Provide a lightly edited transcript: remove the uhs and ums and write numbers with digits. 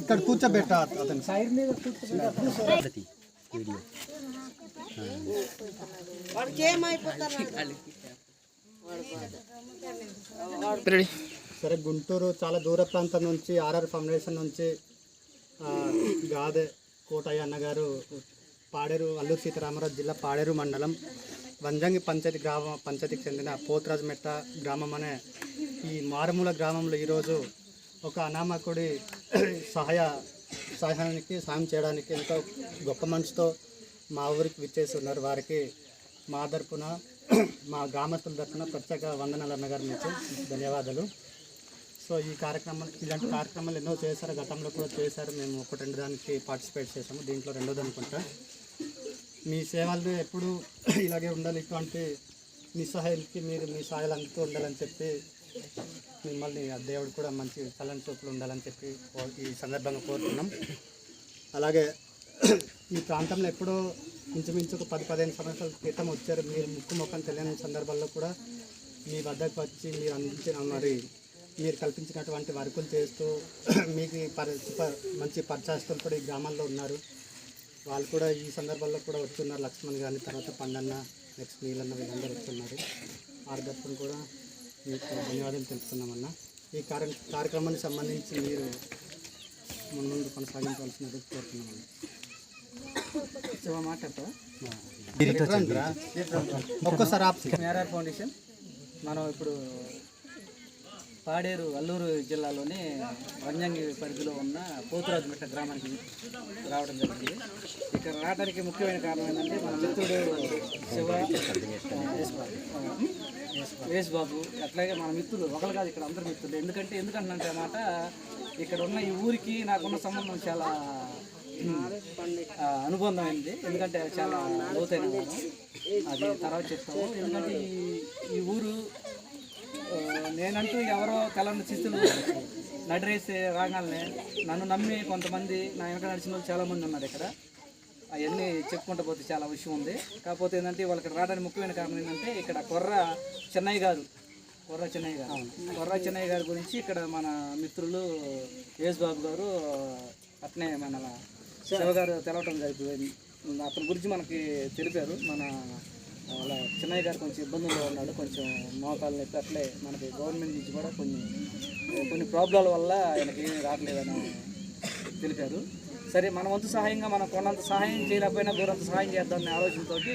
ఇక్కడ కూర్చోబెట్ట అతను సైడ్ మీద సరే. గుంటూరు చాలా దూర ప్రాంతం నుంచి ఆర్ఆర్ ఫౌండేషన్ నుంచి గాదె కోటయ్య అన్నగారు పాడేరు, అల్లూరు సీతారామరాజు జిల్లా పాడేరు మండలం వంజంగి పంచాయతీకి చెందిన పోతరాజమెట్ట గ్రామం అనే ఈ మారుమూల గ్రామంలో ఈరోజు ఒక అనామకుడి సహాయానికి సాయం చేయడానికి ఎంతో గొప్ప మనసుతో మా ఊరికి విచ్చేసి ఉన్నారు. వారికి మా తరపున, మా గ్రామస్తుల తరపున ప్రత్యేక వందనాలు అన్నగారు, మీకు ధన్యవాదాలు. సో ఈ ఇలాంటి కార్యక్రమాలు ఎన్నో చేశారు, గతంలో కూడా చేశారు. మేము 1-2 దానికి పార్టిసిపేట్ చేసాము, దీంట్లో 2ది అనుకుంటా. మీ సేవలు ఎప్పుడు ఇలాగే ఉండాలి, ఇటువంటి నిస్సహాయానికి మీరు మీ సహాయాలు అందుతూ ఉండాలని చెప్పి మిమ్మల్ని దేవుడు కూడా మంచి చల్లని చూపులు ఉండాలని చెప్పి ఈ సందర్భంగా కోరుతున్నాం. అలాగే ఈ ప్రాంతంలో ఎప్పుడో ఇంచుమించు 10-15 సంవత్సరాల క్రితం వచ్చారు. మీరు ముఖం తెలియని సందర్భాల్లో కూడా మీ వద్దకు వచ్చి మీరు అందించిన మీరు కల్పించినటువంటి వర్కులు చేస్తూ మీకు మంచి పరిచయస్తులు కూడా ఈ గ్రామాల్లో ఉన్నారు. వాళ్ళు కూడా ఈ సందర్భాల్లో కూడా వచ్చున్నారు. లక్ష్మణ్ గారిని, తర్వాత పండన్న, నెక్స్ట్ నీళ్ళన్న, వీళ్ళందరూ వచ్చున్నారు. వారి తరఫున కూడా మీకు ధన్యవాదాలు తెలుపుతున్నామన్నా. ఈ కార్యక్రమానికి సంబంధించి మీరు ముందు కొనసాగించాల్సినది కోరుతున్నామన్నా. ఒక్కసారి ఆర్ఆర్ ఫౌండేషన్ మనం ఇప్పుడు పాడేరు, అల్లూరు జిల్లాలోని వంజంగి పరిధిలో ఉన్న పోతురాజుమెట్ట గ్రామానికి రావడం జరిగింది. ఇక్కడ రావడానికి ముఖ్యమైన కారణం ఏంటంటే మన మిత్రుడు శివ, వేస్ బాబు, అట్లాగే మన మిత్రులు ఒకరు కాదు, ఇక్కడ అందరు మిత్రులు. ఎందుకంటే అన్నమాట ఇక్కడ ఉన్న ఈ ఊరికి నాకున్న సంబంధం చాలా అనుబంధం అయింది. ఎందుకంటే చాలా లోతైన అది తర్వాత చెప్తాము. ఎందుకంటే ఈ ఊరు నేనంటూ ఎవరో తెల్లని శిస్తులు నడిరేసే రాగానే నన్ను నమ్మి కొంతమంది నా వెనక నడిచిన వాళ్ళు చాలామంది ఉన్నారు ఇక్కడ. అవన్నీ చెప్పుకుంటూ పోతే చాలా విషయం ఉంది. కాకపోతే ఏంటంటే వాళ్ళకి రావడానికి ముఖ్యమైన కారణం ఏంటంటే ఇక్కడ కొర్ర చెన్నయ్య గారు గురించి ఇక్కడ మన మిత్రులు యేసు బాబు గారు, అట్నే మన శివ గారు తెలవటం జరిగింది. అతని గురించి మనకి తెలిపారు. మన అలా చెన్నయ్య గారు కొంచెం ఇబ్బందుల్లో ఉన్నాడు, కొంచెం మోకాలు నొప్పి, అట్లే మనకి గవర్నమెంట్ నుంచి కూడా కొన్ని ప్రాబ్లాల వల్ల ఆయనకి ఏమీ రావట్లేదని తెలిపారు. సరే, మన వంతు సహాయంగా మనం కొండంత సహాయం చేయలేకపోయినా దూరంత సహాయం చేద్దామనే ఆలోచనతోటి